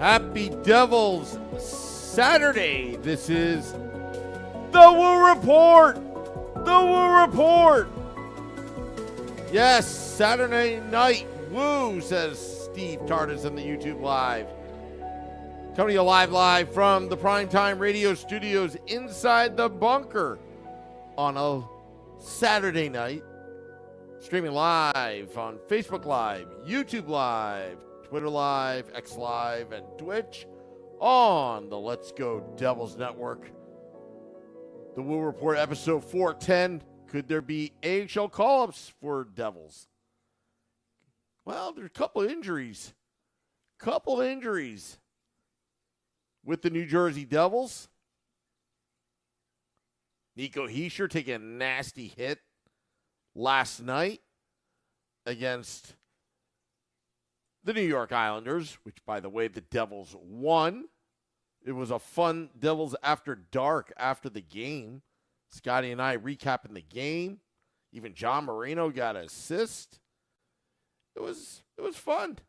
Happy Devils Saturday. This is the Woo Report. The Woo Report. Yes, Saturday night Woo, says Steve Tardis in the YouTube Live. Coming to you live from the Primetime Radio Studios inside the bunker on a Saturday night. Streaming live on Facebook Live, YouTube Live, Twitter Live, X Live, and Twitch on the Let's Go Devils Network. The Woo Report, episode 410. Could there be AHL call-ups for Devils? Well, there's a couple injuries. With the New Jersey Devils. Nico Hischier taking a nasty hit last night against the New York Islanders, which, by the way, the Devils won. It was a fun Devils After Dark after the game. Scotty and I recapping the game. Even John Marino got an assist. It was fun.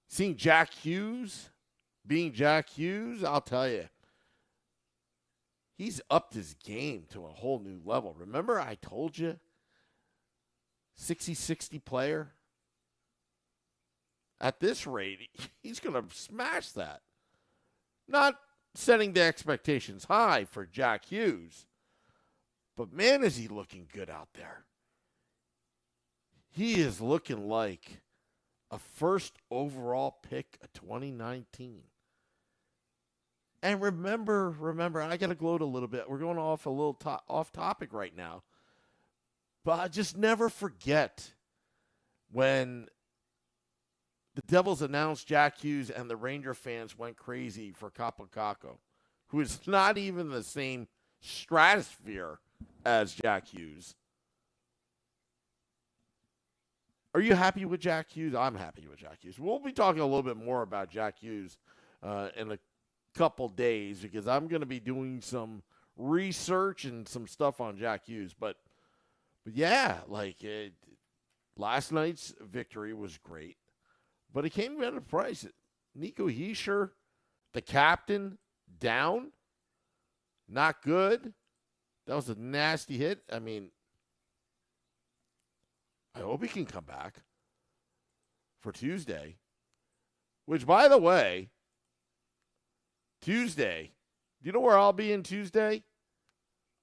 Seeing Jack Hughes, being Jack Hughes, I'll tell you, he's upped his game to a whole new level. Remember I told you, 60-60 player? At this rate, he's going to smash that. Not setting the expectations high for Jack Hughes, but man, is he looking good out there. He is looking like a first overall pick of 2019. And remember, I got to gloat a little bit. We're going off a little off topic right now. But I just never forget when the Devils announced Jack Hughes and the Ranger fans went crazy for Kapokako, who is not even the same stratosphere as Jack Hughes. Are you happy with Jack Hughes? I'm happy with Jack Hughes. We'll be talking a little bit more about Jack Hughes in a couple days because I'm going to be doing some research and some stuff on Jack Hughes. But yeah, last night's victory was great. But it came at a price. Nico Hischier, the captain, down. Not good. That was a nasty hit. I mean, I hope he can come back for Tuesday. Which, by the way, Tuesday, do you know where I'll be in Tuesday?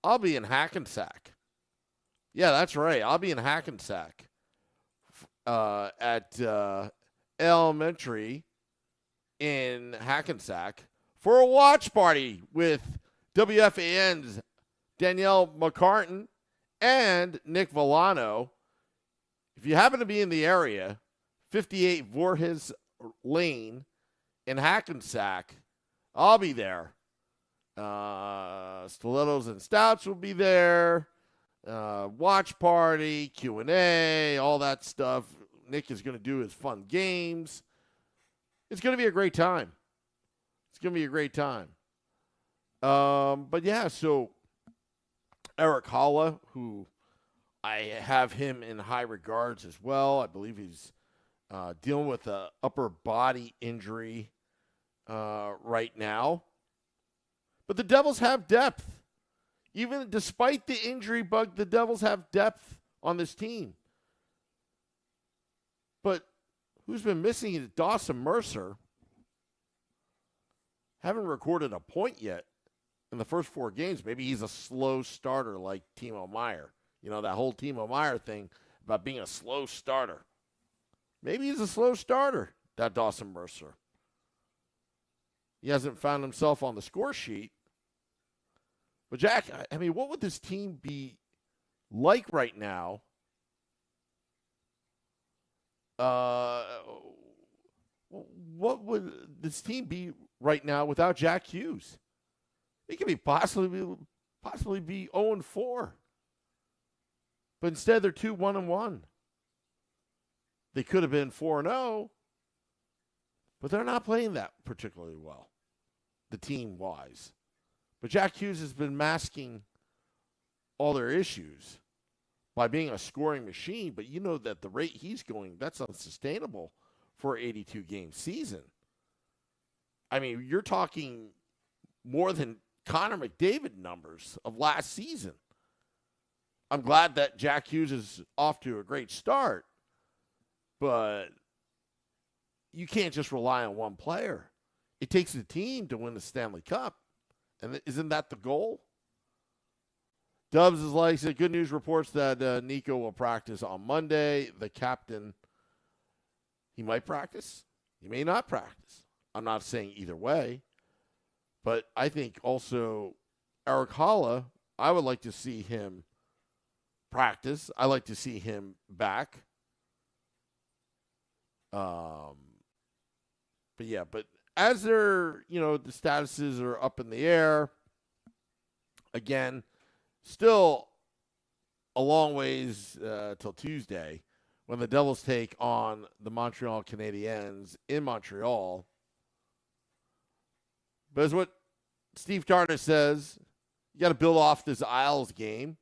I'll be in Hackensack. Yeah, that's right. I'll be in Hackensack at Elementary in Hackensack for a watch party with WFAN's Danielle McCartan and Nick Villano. If you happen to be in the area, 58 Voorhees Lane in Hackensack, I'll be there. Stilettos and Stouts will be there. Watch party, Q&A, all that stuff. Nick is going to do his fun games. It's going to be a great time. But yeah, so Eric Holla, who I have him in high regards as well. I believe he's dealing with an upper body injury right now. But the Devils have depth. Even despite the injury bug, the Devils have depth on this team. But who's been missing is Dawson Mercer. Haven't recorded a point yet in the first 4 games. Maybe he's a slow starter like Timo Meier. You know, that whole Timo Meier thing about being a slow starter. Maybe he's a slow starter, that Dawson Mercer. He hasn't found himself on the score sheet. But, Jack, I mean, what would this team be like right now? What would this team be right now without Jack Hughes? It could be possibly be 0-4. But instead, they're 2-1-1. They could have been 4-0, but they're not playing that particularly well, the team-wise. But Jack Hughes has been masking all their issues by being a scoring machine. But you know that the rate he's going, that's unsustainable for an 82-game season. I mean, you're talking more than Connor McDavid numbers of last season. I'm glad that Jack Hughes is off to a great start, but you can't just rely on one player. It takes a team to win the Stanley Cup, and isn't that the goal? Dubs is like, said, good news reports that Nico will practice on Monday. The captain, he might practice. He may not practice. I'm not saying either way. But I think also Eric Holla, I would like to see him practice. I like to see him back. But as they're, the statuses are up in the air, again, still a long ways till Tuesday when the Devils take on the Montreal Canadiens in Montreal. But as what Steve Tarter says, you got to build off this Isles game.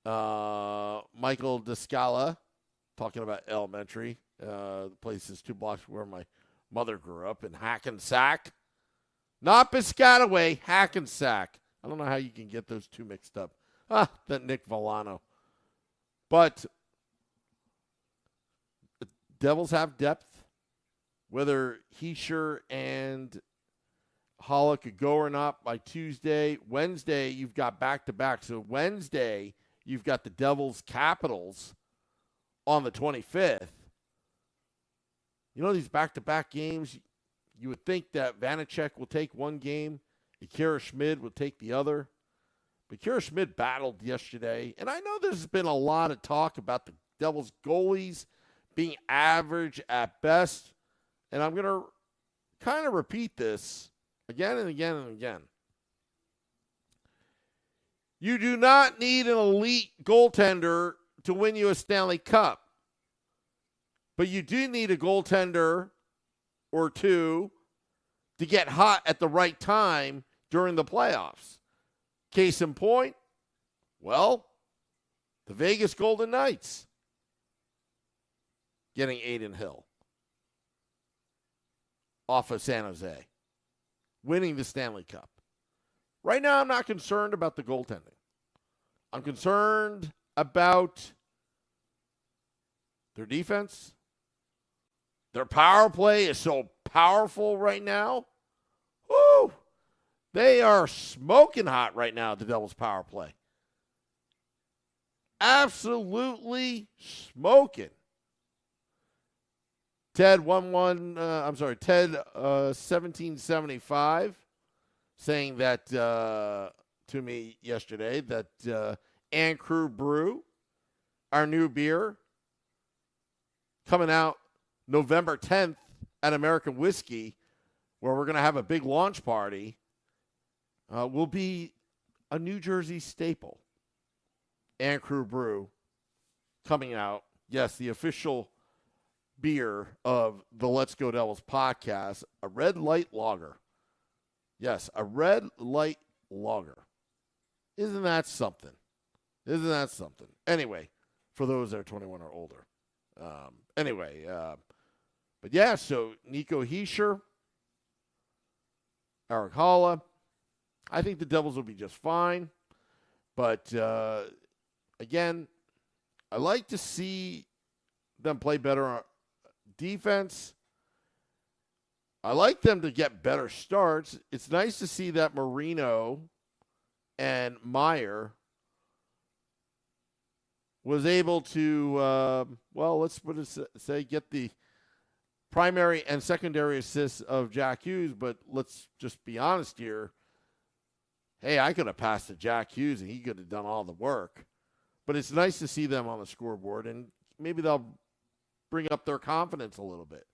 Michael Descala, talking about elementary. The place is 2 blocks where my mother grew up in Hackensack. Not Piscataway, Hackensack. I don't know how you can get those two mixed up. That Nick Villano. But the Devils have depth. Whether Heischer and Holla could go or not by Tuesday. Wednesday, you've got back-to-back. So Wednesday, you've got the Devils Capitals on the 25th. These back-to-back games, you would think that Vanacek will take one game, Akira Schmid will take the other. But Akira Schmid battled yesterday. And I know there's been a lot of talk about the Devils goalies being average at best. And I'm going to kind of repeat this again and again and again. You do not need an elite goaltender to win you a Stanley Cup. But you do need a goaltender or two to get hot at the right time during the playoffs. Case in point, the Vegas Golden Knights getting Adin Hill off of San Jose, winning the Stanley Cup. Right now, I'm not concerned about the goaltending. I'm concerned about their defense. Their power play is so powerful right now. Woo! They are smoking hot right now, the Devils' power play. Absolutely smoking. Ted 1775 saying that to me yesterday that Ann Crew Brew, our new beer, coming out November 10th at American Whiskey, where we're going to have a big launch party, will be a New Jersey staple. Ann Crew Brew coming out. Yes, the official beer of the Let's Go Devils podcast, a red light lager. Yes, a red light lager. Isn't that something? Anyway, for those that are 21 or older. But yeah, so Nico Heischer, Eric Holla. I think the Devils will be just fine. But, again, I like to see them play better on defense. I like them to get better starts. It's nice to see that Marino and Meyer was able to, get the primary and secondary assists of Jack Hughes. But let's just be honest here. Hey, I could have passed to Jack Hughes and he could have done all the work. But it's nice to see them on the scoreboard, and maybe they'll bring up their confidence a little bit.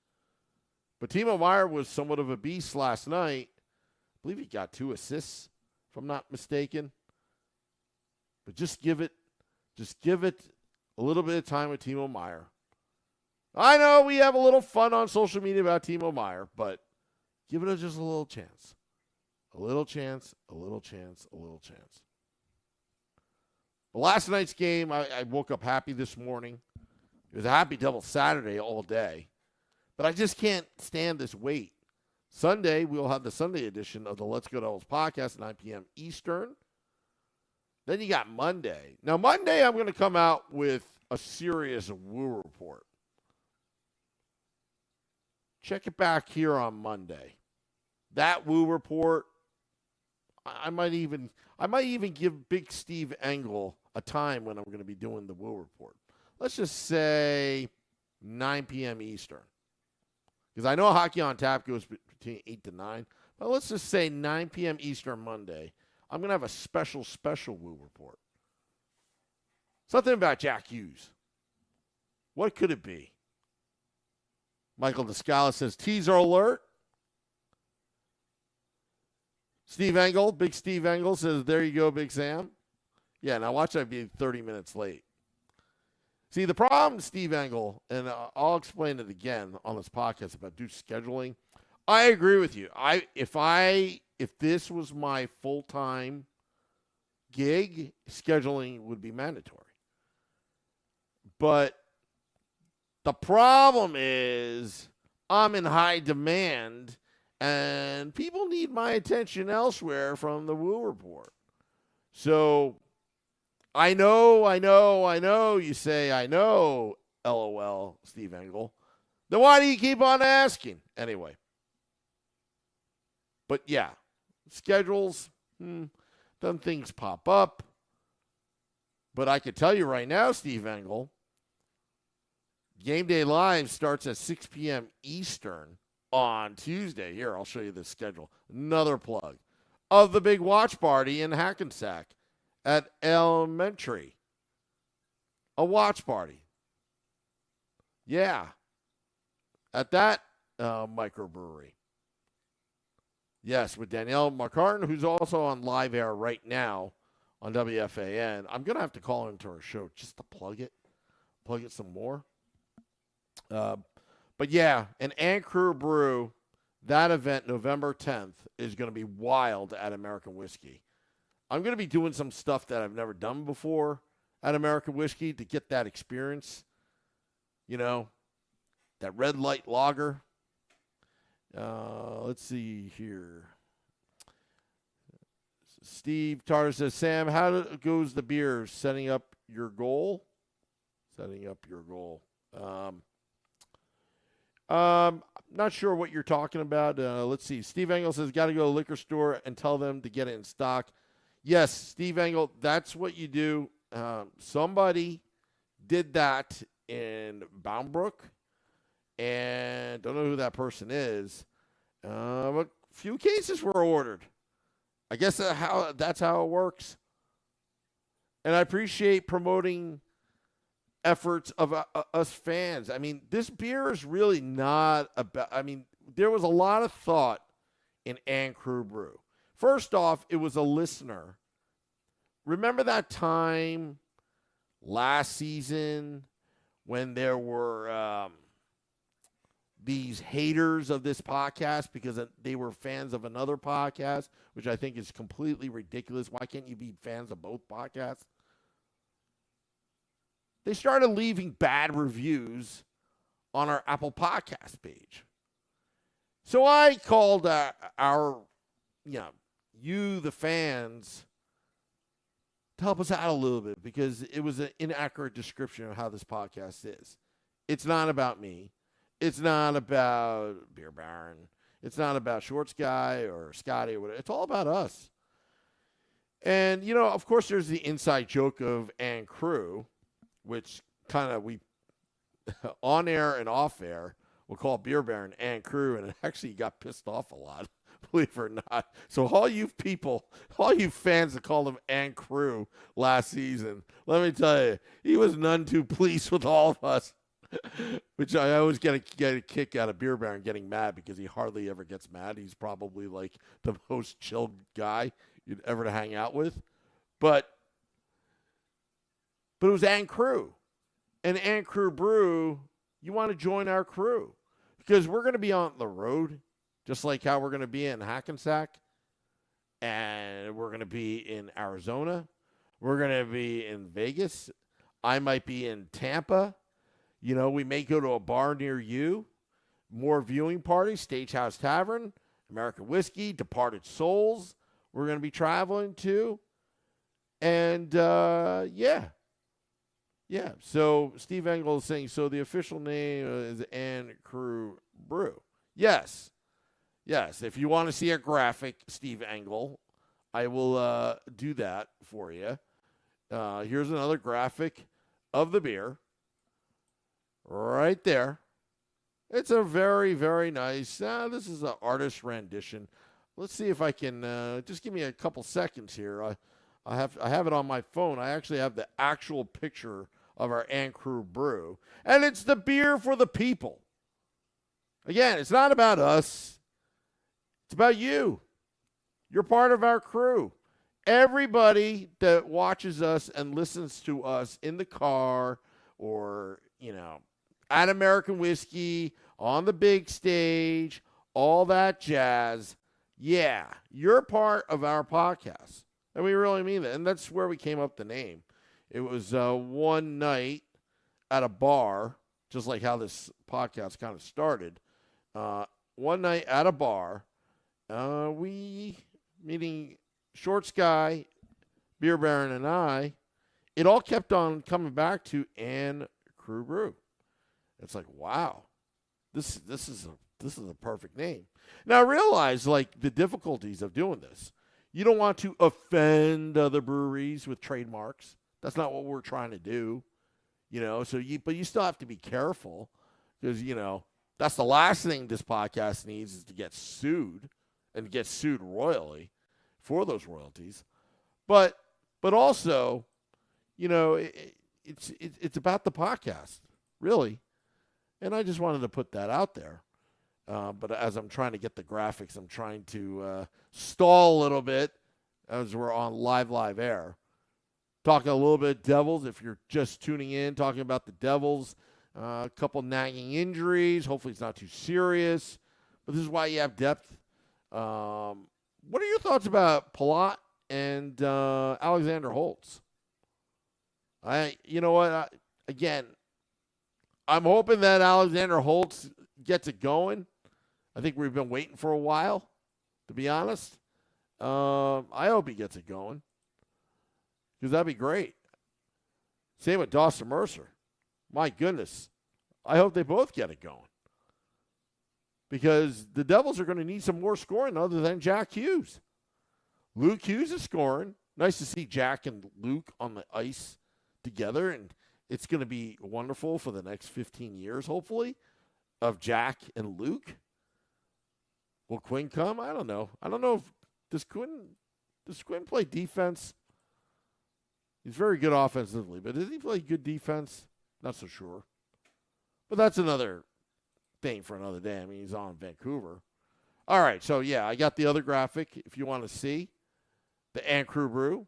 But Timo Meier was somewhat of a beast last night. I believe he got 2 assists, if I'm not mistaken. But just give it a little bit of time with Timo Meier. I know we have a little fun on social media about Timo Meier, but give it just a little chance. A little chance. But last night's game, I woke up happy this morning. It was a happy Devil Saturday all day. But I just can't stand this wait. Sunday, we'll have the Sunday edition of the Let's Go Devils podcast at 9 p.m. Eastern. Then you got Monday. Now, Monday, I'm going to come out with a serious Woo report. Check it back here on Monday. That Woo report, I might even give Big Steve Engel a time when I'm going to be doing the Woo report. Let's just say 9 p.m. Eastern. Because I know Hockey on Tap goes between 8 to 9. But let's just say 9 p.m. Eastern Monday. I'm going to have a special Woo report. Something about Jack Hughes. What could it be? Michael Descala says, teaser alert. Steve Engel, Big Steve Engel says, there you go, Big Sam. Yeah, now watch that be 30 minutes late. See, the problem, Steve Engel, and I'll explain it again on this podcast about due scheduling. I agree with you. If this was my full-time gig, scheduling would be mandatory. But the problem is I'm in high demand, and people need my attention elsewhere from the Woo report. So I know, you say, I know, LOL, Steve Engel. Then why do you keep on asking? Anyway. But yeah, schedules, then things pop up. But I could tell you right now, Steve Engel, Game Day Live starts at 6 p.m. Eastern on Tuesday. Here, I'll show you the schedule. Another plug of the big watch party in Hackensack at Elementary. A watch party. Yeah. At that microbrewery. Yes, with Danielle McCartan, who's also on live air right now on WFAN. I'm going to have to call into her show just to plug it some more. But yeah, an Crew Brew, that event, November 10th, is going to be wild at American Whiskey. I'm going to be doing some stuff that I've never done before at American Whiskey to get that experience. You know, that red light lager. Let's see here. Steve Tarter says, Sam, how goes the beer? Setting up your goal? Not sure what you're talking about. Let's see. Steve Engel says, got to go to the liquor store and tell them to get it in stock. Yes, Steve Engel, that's what you do. Somebody did that in Boundbrook, and don't know who that person is. But a few cases were ordered. I guess that's how it works. And I appreciate promoting efforts of us fans. I mean, this beer is really not about, there was a lot of thought in Crew Brew. First off, it was a listener. Remember that time last season when there were these haters of this podcast because they were fans of another podcast, which I think is completely ridiculous. Why can't you be fans of both podcasts? They started leaving bad reviews on our Apple Podcast page. So I called the fans, to help us out a little bit because it was an inaccurate description of how this podcast is. It's not about me. It's not about Beer Baron. It's not about Shorts Guy or Scotty or whatever. It's all about us. And, of course, there's the inside joke of Crew, which kind of we, on air and off air, we'll call Beer Baron Crew, and it actually got pissed off a lot, believe it or not. So all you fans that called him Crew last season, let me tell you, he was none too pleased with all of us. Which I always get a kick out of Beer Baron getting mad because he hardly ever gets mad. He's probably like the most chill guy you'd ever hang out with. But it was Crew. And Crew Brew, you want to join our crew. Because we're going to be on the road, just like how we're going to be in Hackensack. And we're going to be in Arizona. We're going to be in Vegas. I might be in Tampa. We may go to a bar near you. more viewing parties, Stagehouse Tavern, American Whiskey, Departed Souls we're going to be traveling to. And, yeah. So Steve Engel is saying, so the official name is And Crew Brew. Yes. If you want to see a graphic, Steve Engel, I will do that for you. Here's another graphic of the beer. Right there. It's a very, very nice. This is an artist rendition. Let's see if I can. Just give me a couple seconds here. I have it on my phone. I actually have the actual picture of our And Crew Brew, and it's the beer for the people. Again, it's not about us. It's about you. You're part of our crew. Everybody that watches us and listens to us in the car or, at American Whiskey, on the big stage, all that jazz. Yeah, you're part of our podcast. And we really mean that. And that's where we came up with the name. It was one night at a bar, just like how this podcast kind of started. One night at a bar, meaning Short Sky, Beer Baron, and I, it all kept on coming back to And Crew Brew. It's like, wow, this is a perfect name. Now realize the difficulties of doing this. You don't want to offend other breweries with trademarks. That's not what we're trying to do, but you still have to be careful because, that's the last thing this podcast needs is to get sued and get sued royally for those royalties. But also, it's about the podcast, really. And I just wanted to put that out there. But as I'm trying to get the graphics, I'm trying to stall a little bit as we're on live air. Talking a little bit Devils, if you're just tuning in, talking about the Devils. A couple nagging injuries. Hopefully it's not too serious. But this is why you have depth. What are your thoughts about Palat and Alexander Holtz? You know what? Again, I'm hoping that Alexander Holtz gets it going. I think we've been waiting for a while, to be honest. I hope he gets it going because that'd be great. Same with Dawson Mercer. My goodness. I hope they both get it going because the Devils are going to need some more scoring other than Jack Hughes. Luke Hughes is scoring. Nice to see Jack and Luke on the ice together, and it's going to be wonderful for the next 15 years, hopefully, of Jack and Luke. Will Quinn come? I don't know. I don't know if does Quinn play defense? He's very good offensively, but does he play good defense? Not so sure. But that's another thing for another day. I mean, he's on Vancouver. All right, so yeah, I got the other graphic if you want to see. The And Crew Brew.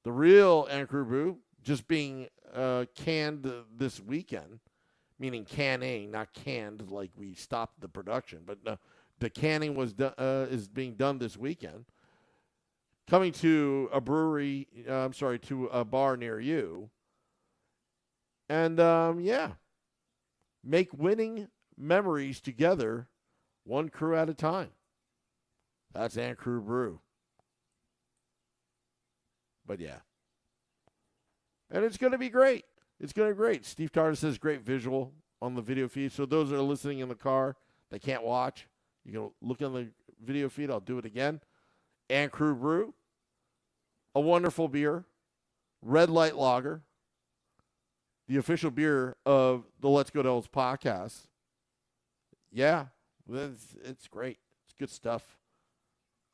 The real And Crew Brew just being canned this weekend, meaning canning, not canned like we stopped the production. But no, the canning is being done this weekend. Coming to a brewery, to a bar near you. And, make winning memories together, one crew at a time. That's And Crew Brew. But, yeah. And it's going to be great. It's going to be great. Steve Tarter says great visual on the video feed. So those that are listening in the car, they can't watch. You can look on the video feed. I'll do it again. And Crew Brew. A wonderful beer. Red Light Lager. The official beer of the Let's Go Devils podcast. Yeah, it's great. It's good stuff.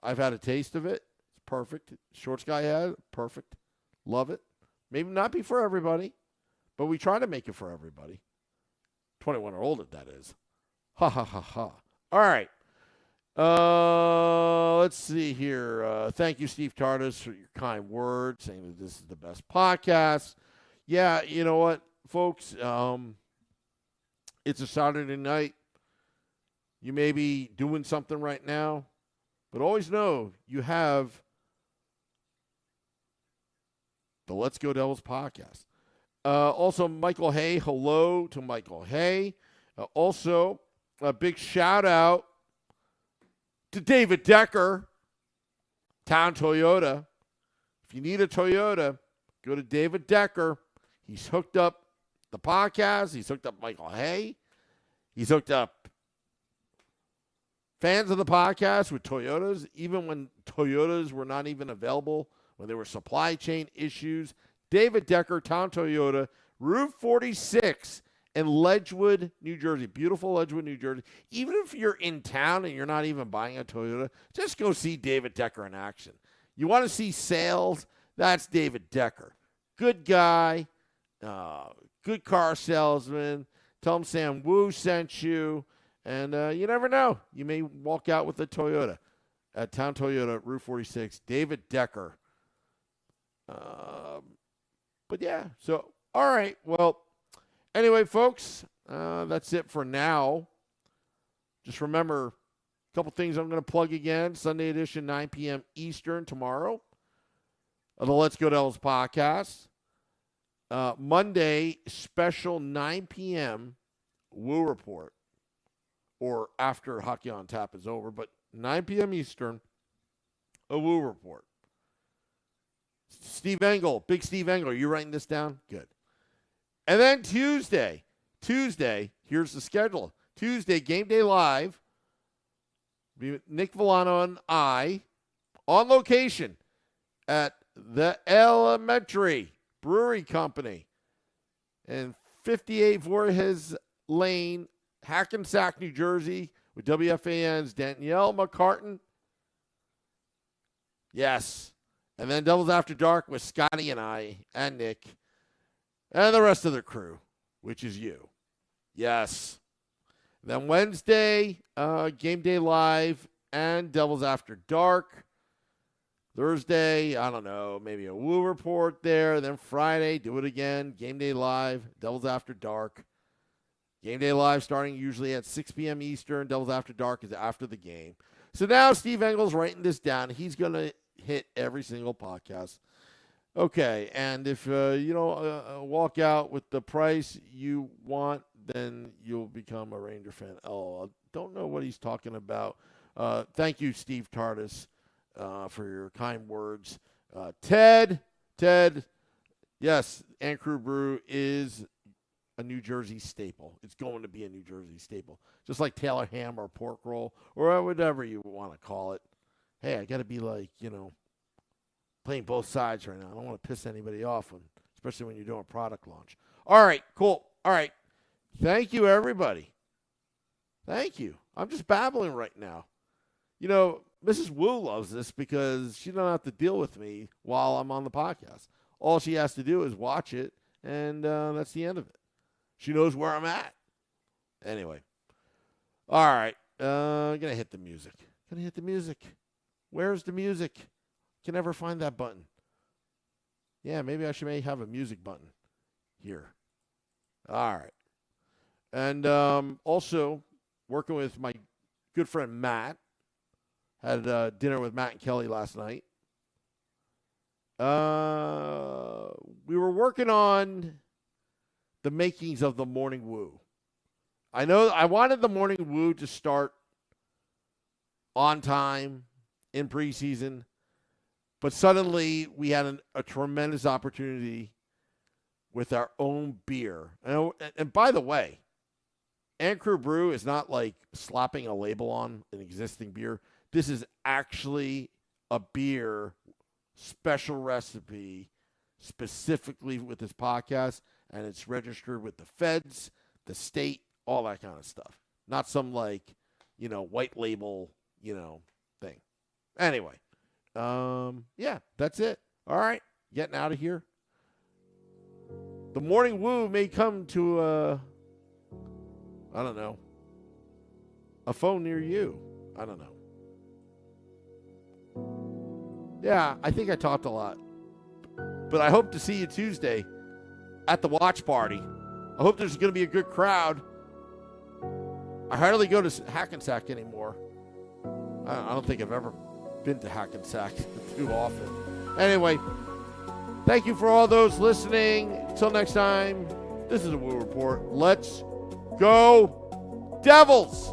I've had a taste of it. It's perfect. Short Sky had it. Perfect. Love it. Maybe not be for everybody, but we try to make it for everybody. 21 or older, that is. Ha, ha, ha, ha. All right. Let's see here. Thank you, Steve Tardis, for your kind words, saying that this is the best podcast. Yeah, you know what, folks? It's a Saturday night. You may be doing something right now, but always know you have the Let's Go Devils podcast. Also, Michael Hay. Hello to Michael Hay. Also, a big shout out to David Decker, Town Toyota. If you need a Toyota, go to David Decker. He's hooked up the podcast. He's hooked up Michael Hay. He's hooked up fans of the podcast with Toyotas, even when Toyotas were not even available, when there were supply chain issues. David Decker, Town Toyota, Route 46 in Ledgewood, New Jersey. Beautiful Ledgewood, New Jersey. Even if you're in town and you're not even buying a Toyota, just go see David Decker in action. You want to see sales? That's David Decker. Good guy, good car salesman. Tell him Sam Wu sent you. And you never know. You may walk out with a Toyota at Town Toyota, Route 46. David Decker. But yeah, so, all right. Well, anyway, folks, that's it for now. Just remember, a couple things I'm going to plug again. Sunday edition, 9 p.m. Eastern tomorrow of the Let's Go Devils podcast. Monday, special 9 p.m. Woo Report, or after Hockey on Tap is over, but 9 p.m. Eastern, a Woo Report. Steve Engel, big Steve Engel. Are you writing this down? Good. And then Tuesday, here's the schedule. Tuesday, Game Day Live. Nick Villano and I on location at the Elementary Brewery Company in 58 Voorhees Lane, Hackensack, New Jersey, with WFAN's Danielle McCartan. Yes. And then Devils After Dark with Scotty and I and Nick and the rest of the crew, which is you. Yes. Then Wednesday, Game Day Live and Devils After Dark. Thursday, I don't know, maybe a Woo Report there. Then Friday, do it again. Game Day Live, Devils After Dark. Game Day Live starting usually at 6 p.m. Eastern. Devils After Dark is after the game. So now Steve Engel's writing this down. He's going to hit every single podcast. Okay, and if you don't walk out with the price you want, then you'll become a Ranger fan. Oh, I don't know what he's talking about. Thank you, Steve Tardis, for your kind words. Ted, yes, Crew Brew is a New Jersey staple. It's going to be a New Jersey staple. Just like Taylor ham or pork roll or whatever you want to call it. Hey, I got to be like, playing both sides right now. I don't want to piss anybody off, especially when you're doing a product launch. All right, cool. All right. Thank you, everybody. Thank you. I'm just babbling right now. Mrs. Wu loves this because she don't have to deal with me while I'm on the podcast. All she has to do is watch it, and that's the end of it. She knows where I'm at. Anyway. All right. I'm going to hit the music. Where's the music? Can never find that button. Yeah, maybe I may have a music button here. All right. And also working with my good friend Matt. Had dinner with Matt and Kelly last night. We were working on the makings of the Morning Woo. I know I wanted the Morning Woo to start on time in preseason, but suddenly we had a tremendous opportunity with our own beer. And by the way, Crew Brew is not like slapping a label on an existing beer. This is actually a beer special recipe specifically with this podcast, and it's registered with the feds, the state, all that kind of stuff. Not some white label, thing. Anyway, yeah, that's it. All right, getting out of here. The Morning Woo may come to I don't know, a phone near you. I don't know. Yeah, I think I talked a lot. But I hope to see you Tuesday at the watch party. I hope there's going to be a good crowd. I hardly go to Hackensack anymore. I don't think I've ever been to Hackensack too often. Anyway, thank you for all those listening. Until next time, this is a Woo Report. Let's go Devils.